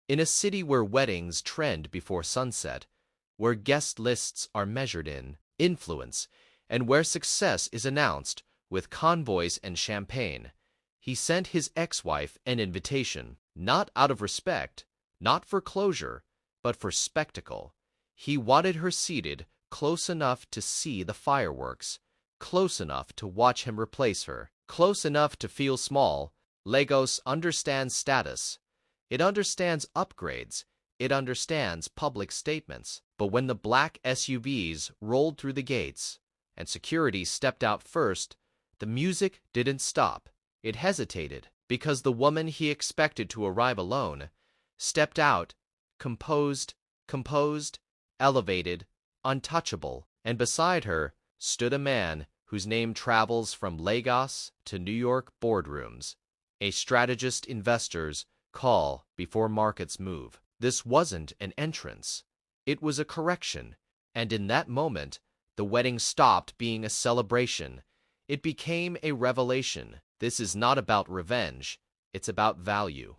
In a city where weddings trend before sunset, where guest lists are measured in influence, and where success is announced with convoys and champagne, he sent his ex-wife an invitation, not out of respect, not for closure, but for spectacle. He wanted her seated close enough to see the fireworks, close enough to watch him replace her, close enough to feel small. Lagos understands status. It understands upgrades. It understands public statements. But when the black SUVs rolled through the gates and security stepped out first, the music didn't stop. It hesitated because the woman he expected to arrive alone stepped out, composed, elevated, untouchable, and beside her stood a man whose name travels from Lagos to New York boardrooms, a strategist investors call before markets move. This wasn't an entrance. It was a correction, and in that moment, the wedding stopped being a celebration. It became a revelation. This is not about revenge. It's about value.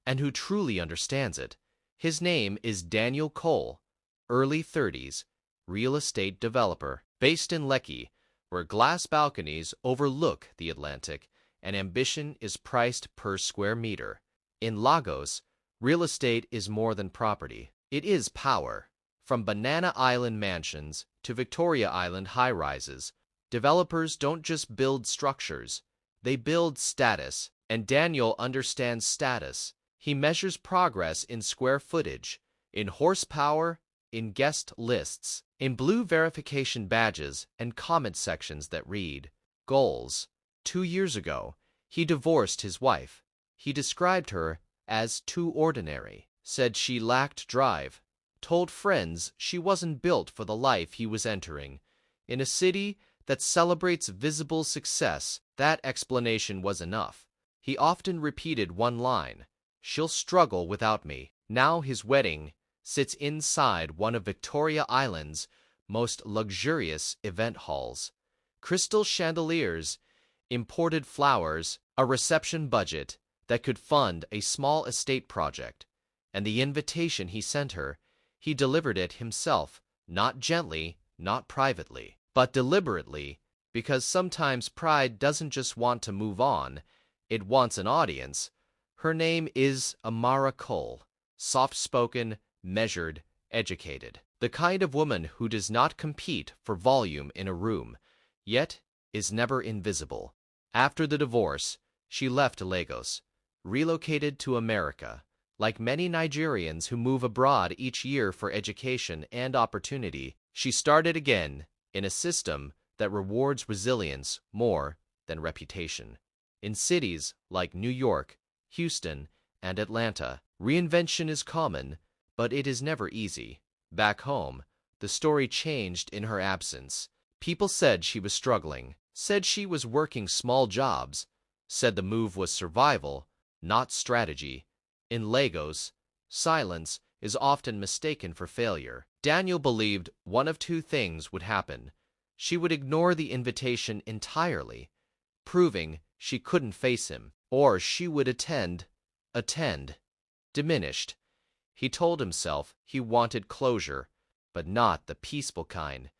And who truly understands it? His name is Daniel Cole, early 30s, real estate developer, based in Lekki, where glass balconies overlook the Atlantic and ambition is priced per square meter. In Lagos, real estate is more than property. It is power. From Banana Island mansions to Victoria Island high-rises, developers don't just build structures, they build status, and Daniel understands status. He measures progress in square footage, in horsepower, in guest lists, in blue verification badges and comment sections that read, goals. 2 years ago, he divorced his wife. He described her as too ordinary, said she lacked drive, told friends she wasn't built for the life he was entering. In a city that celebrates visible success, that explanation was enough. He often repeated one line, "She'll struggle without me." Now his wedding sits inside one of Victoria Island's most luxurious event halls. Crystal chandeliers, imported flowers, a reception budget that could fund a small estate project. And the invitation he sent her, he delivered it himself, not gently, not privately, but deliberately, because sometimes pride doesn't just want to move on, it wants an audience. Her name is Amara Cole, soft-spoken, measured, educated. The kind of woman who does not compete for volume in a room, yet is never invisible. After the divorce, she left Lagos, relocated to America. Like many Nigerians who move abroad each year for education and opportunity, she started again in a system that rewards resilience more than reputation. In cities like New York, Houston, and Atlanta, reinvention is common, but it is never easy. Back home, the story changed in her absence. People said she was struggling, said she was working small jobs, said the move was survival, not strategy. In Lagos, silence is often mistaken for failure. Daniel believed one of two things would happen. She would ignore the invitation entirely, proving she couldn't face him, or she would attend, diminished. He told himself he wanted closure, but not the peaceful kind.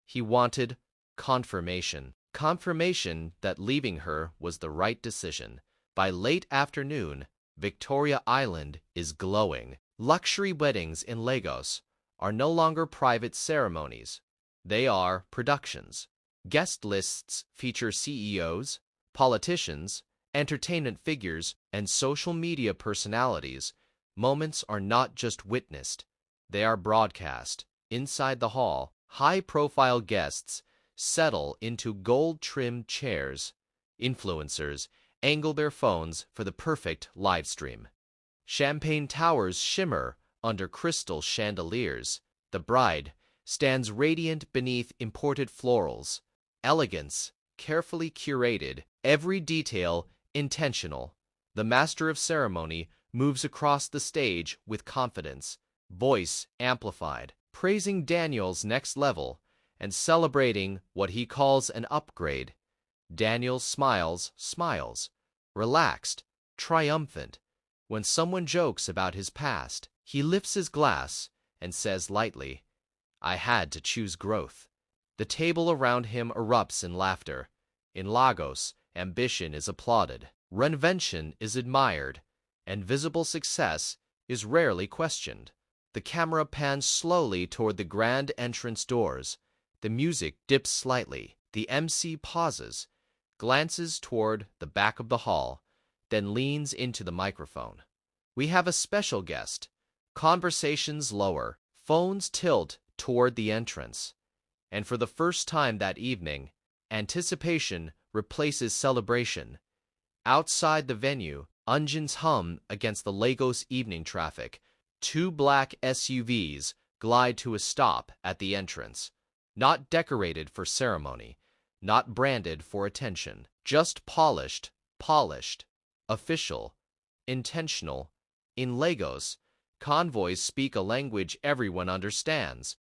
He wanted confirmation. Confirmation that leaving her was the right decision. By late afternoon, Victoria Island is glowing. Luxury weddings in Lagos are no longer private ceremonies. They are productions. Guest lists feature CEOs, politicians, entertainment figures, and social media personalities. Moments are not just witnessed, they are broadcast. Inside the hall, high-profile guests settle into gold-trimmed chairs. Influencers angle their phones for the perfect live stream. Champagne towers shimmer under crystal chandeliers. The bride stands radiant beneath imported florals. Elegance, carefully curated, every detail intentional. The master of ceremony moves across the stage with confidence, voice amplified, praising Daniel's next level and celebrating what he calls an upgrade. Daniel smiles, relaxed, triumphant, When someone jokes about his past, he lifts his glass and says lightly, "I had to choose growth." The table around him erupts in laughter. In Lagos, ambition is applauded, reinvention is admired, and visible success is rarely questioned. The camera pans slowly toward the grand entrance doors. The music dips slightly. The MC pauses, glances toward the back of the hall, then leans into the microphone. We have a special guest. Conversations lower. Phones tilt toward the entrance. And for the first time that evening, anticipation replaces celebration. Outside the venue, engines hum against the Lagos evening traffic. Two black SUVs glide to a stop at the entrance. Not decorated for ceremony, not branded for attention, just polished, official, intentional. In Lagos, convoys speak a language everyone understands.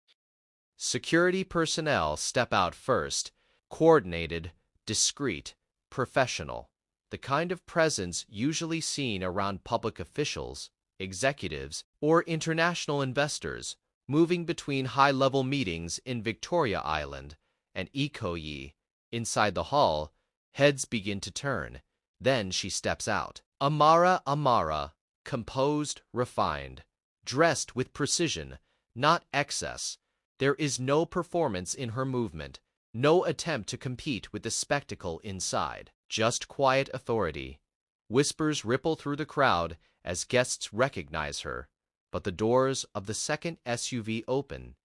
Security personnel step out first, coordinated, discreet, professional. The kind of presence usually seen around public officials, executives, or international investors moving between high-level meetings in Victoria Island and Ikoyi. Inside the hall, heads begin to turn. Then she steps out. Amara, composed, refined, dressed with precision, not excess. There is no performance in her movement, no attempt to compete with the spectacle inside, just quiet authority. Whispers ripple through the crowd as guests recognize her, but the doors of the second SUV open,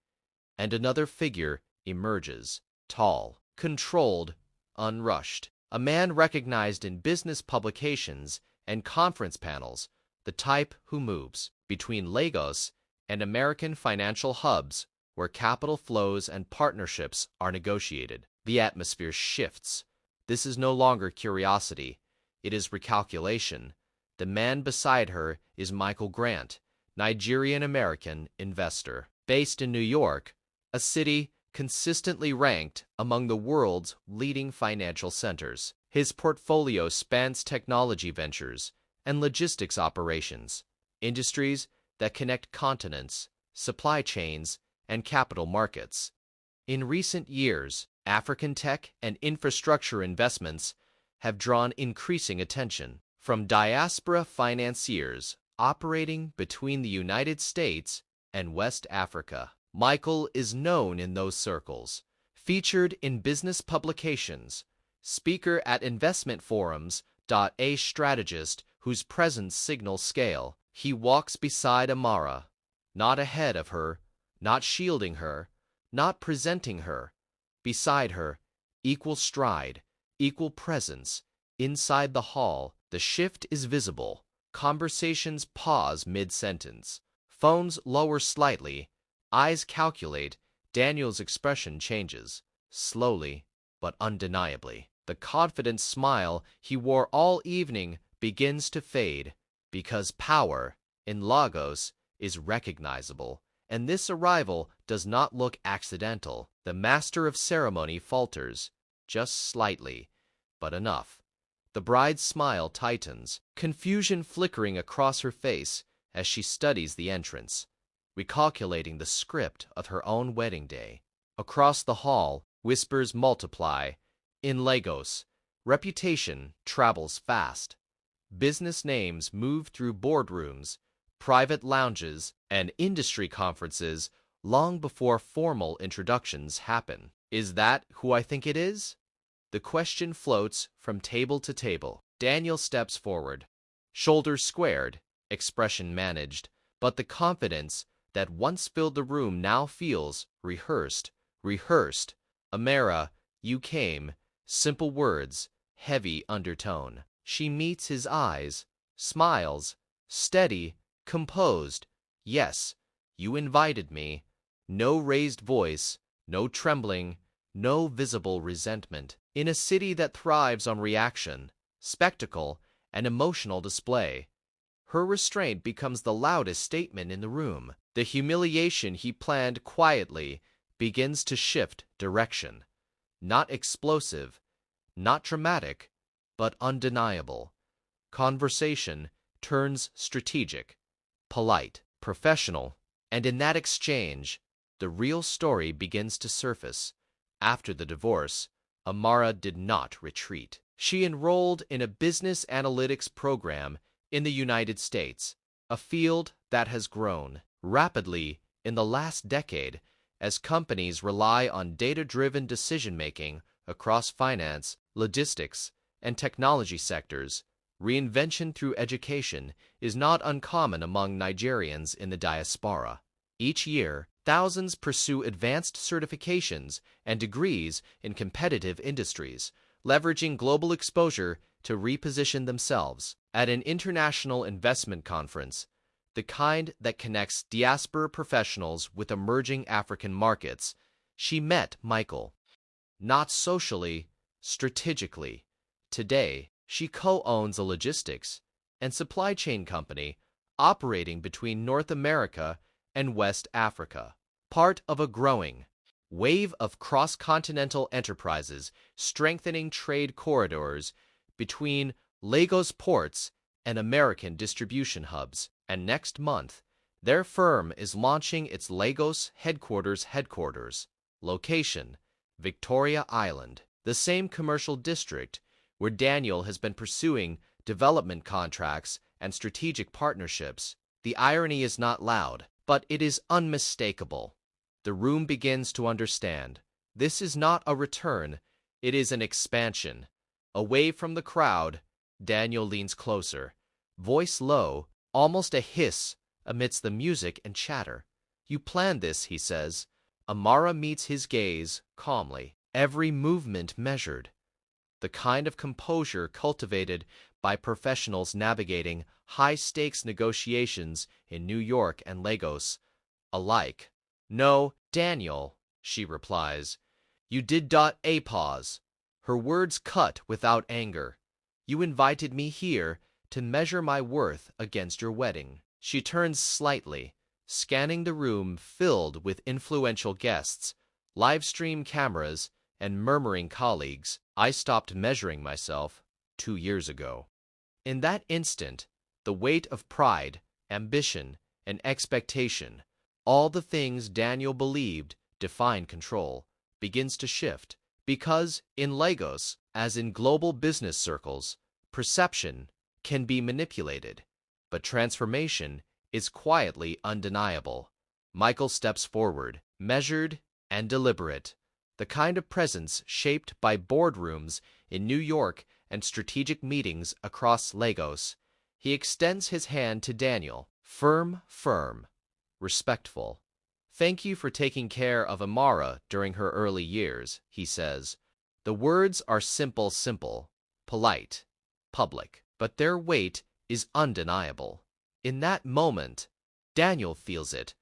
and another figure emerges, tall, controlled, unrushed. A man recognized in business publications and conference panels, the type who moves between Lagos and American financial hubs where capital flows and partnerships are negotiated. The atmosphere shifts. This is no longer curiosity. It is recalculation. The man beside her is Michael Grant, Nigerian-American investor, based in New York, a city consistently ranked among the world's leading financial centers. His portfolio spans technology ventures and logistics operations, industries that connect continents, supply chains, and capital markets. In recent years, African tech and infrastructure investments have drawn increasing attention from diaspora financiers operating between the United States and West Africa. Michael is known in those circles, featured in business publications, speaker at investment forums, a strategist whose presence signals scale. He walks beside Amara, not ahead of her, not shielding her, not presenting her. Beside her, equal stride, equal presence. Inside the hall, the shift is visible. Conversations pause mid-sentence. Phones lower slightly. Eyes calculate. Daniel's expression changes, slowly but undeniably. The confident smile he wore all evening begins to fade, because power, in Lagos, is recognizable, and this arrival does not look accidental. The master of ceremony falters, just slightly, but enough. The bride's smile tightens, confusion flickering across her face as she studies the entrance, recalculating the script of her own wedding day. Across the hall, whispers multiply. In Lagos, reputation travels fast. Business names move through boardrooms, private lounges, and industry conferences long before formal introductions happen. Is that who I think it is? The question floats from table to table. Daniel steps forward, shoulders squared, expression managed, but the confidence that once filled the room now feels rehearsed. Amara, you came. Simple words, heavy undertone. She meets his eyes, smiles, steady, composed. Yes, you invited me. No raised voice, no trembling, no visible resentment. In a city that thrives on reaction, spectacle, and emotional display, her restraint becomes the loudest statement in the room. The humiliation he planned quietly begins to shift direction. Not explosive, not dramatic, but undeniable. Conversation turns strategic, polite, professional, and in that exchange, the real story begins to surface. After the divorce, Amara did not retreat. She enrolled in a business analytics program in the United States, a field that has grown rapidly in the last decade as companies rely on data-driven decision-making across finance, logistics, and technology sectors. Reinvention through education is not uncommon among Nigerians in the diaspora. Each year, thousands pursue advanced certifications and degrees in competitive industries, leveraging global exposure to reposition themselves. At an international investment conference, the kind that connects diaspora professionals with emerging African markets, she met Michael. Not socially, strategically. Today, she co-owns a logistics and supply chain company operating between North America and West Africa, part of a growing wave of cross-continental enterprises strengthening trade corridors between Lagos ports and American distribution hubs. And next month, their firm is launching its Lagos headquarters. Location: Victoria Island, the same commercial district where Daniel has been pursuing development contracts and strategic partnerships. The irony is not loud, but it is unmistakable. The room begins to understand. This is not a return, it is an expansion. Away from the crowd, Daniel leans closer, voice low, almost a hiss amidst the music and chatter. "You planned this," he says. Amara meets his gaze calmly, every movement measured. The kind of composure cultivated by professionals navigating high-stakes negotiations in New York and Lagos alike. "No, Daniel," she replies. "You did a pause." Her words cut without anger. "You invited me here to measure my worth against your wedding." She turns slightly, scanning the room filled with influential guests, live stream cameras, and murmuring colleagues. "I stopped measuring myself 2 years ago." In that instant, the weight of pride, ambition, and expectation, all the things Daniel believed defined control, begins to shift, because in Lagos, as in global business circles, perception can be manipulated, but transformation is quietly undeniable. Michael steps forward, measured and deliberate, the kind of presence shaped by boardrooms in New York and strategic meetings across Lagos. He extends his hand to Daniel, firm, respectful. "Thank you for taking care of Amara during her early years," he says. The words are simple, polite, public, but their weight is undeniable. In that moment, Daniel feels it,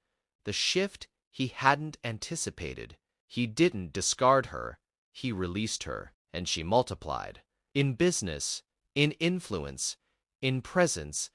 the shift he hadn't anticipated. He didn't discard her, he released her, and she multiplied. In business, in influence, in presence,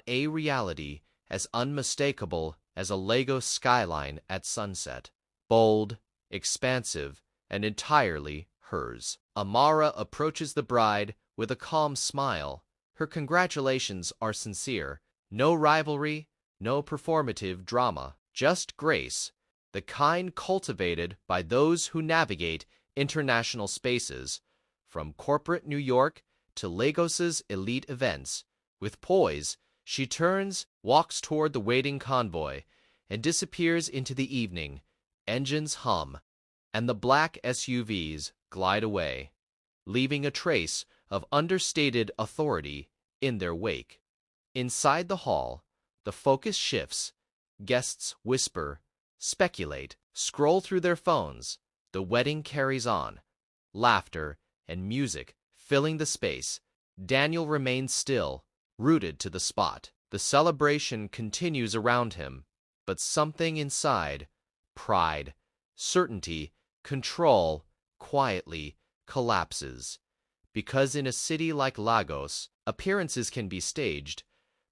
a reality as unmistakable as a Lagos skyline at sunset, bold, expansive, and entirely hers. Amara approaches the bride with a calm smile. Her congratulations are sincere. No rivalry, no performative drama, just grace, the kind cultivated by those who navigate international spaces, from corporate New York to Lagos's elite events. With poise, she turns, walks toward the waiting convoy, and disappears into the evening. Engines hum, and the black SUVs glide away, leaving a trace of understated authority in their wake. Inside the hall, the focus shifts. Guests whisper, speculate, scroll through their phones. The wedding carries on, laughter and music filling the space. Daniel remains still, rooted to the spot. The celebration continues around him, but something inside, pride, certainty, control, quietly collapses. Because in a city like Lagos, appearances can be staged,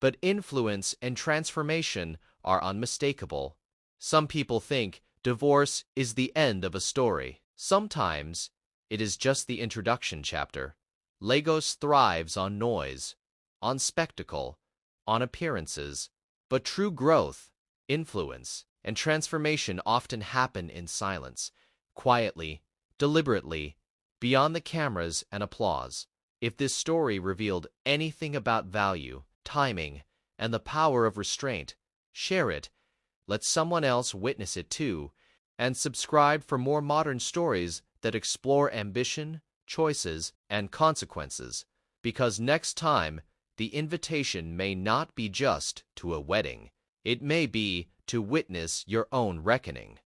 but influence and transformation are unmistakable. Some people think divorce is the end of a story. Sometimes it is just the introduction chapter. Lagos thrives on noise, on spectacle, on appearances, but true growth, influence, and transformation often happen in silence, quietly, deliberately, beyond the cameras and applause. If this story revealed anything about value, timing, and the power of restraint, share it, let someone else witness it too, and subscribe for more modern stories that explore ambition, choices, and consequences. Because next time, the invitation may not be just to a wedding. It may be to witness your own reckoning.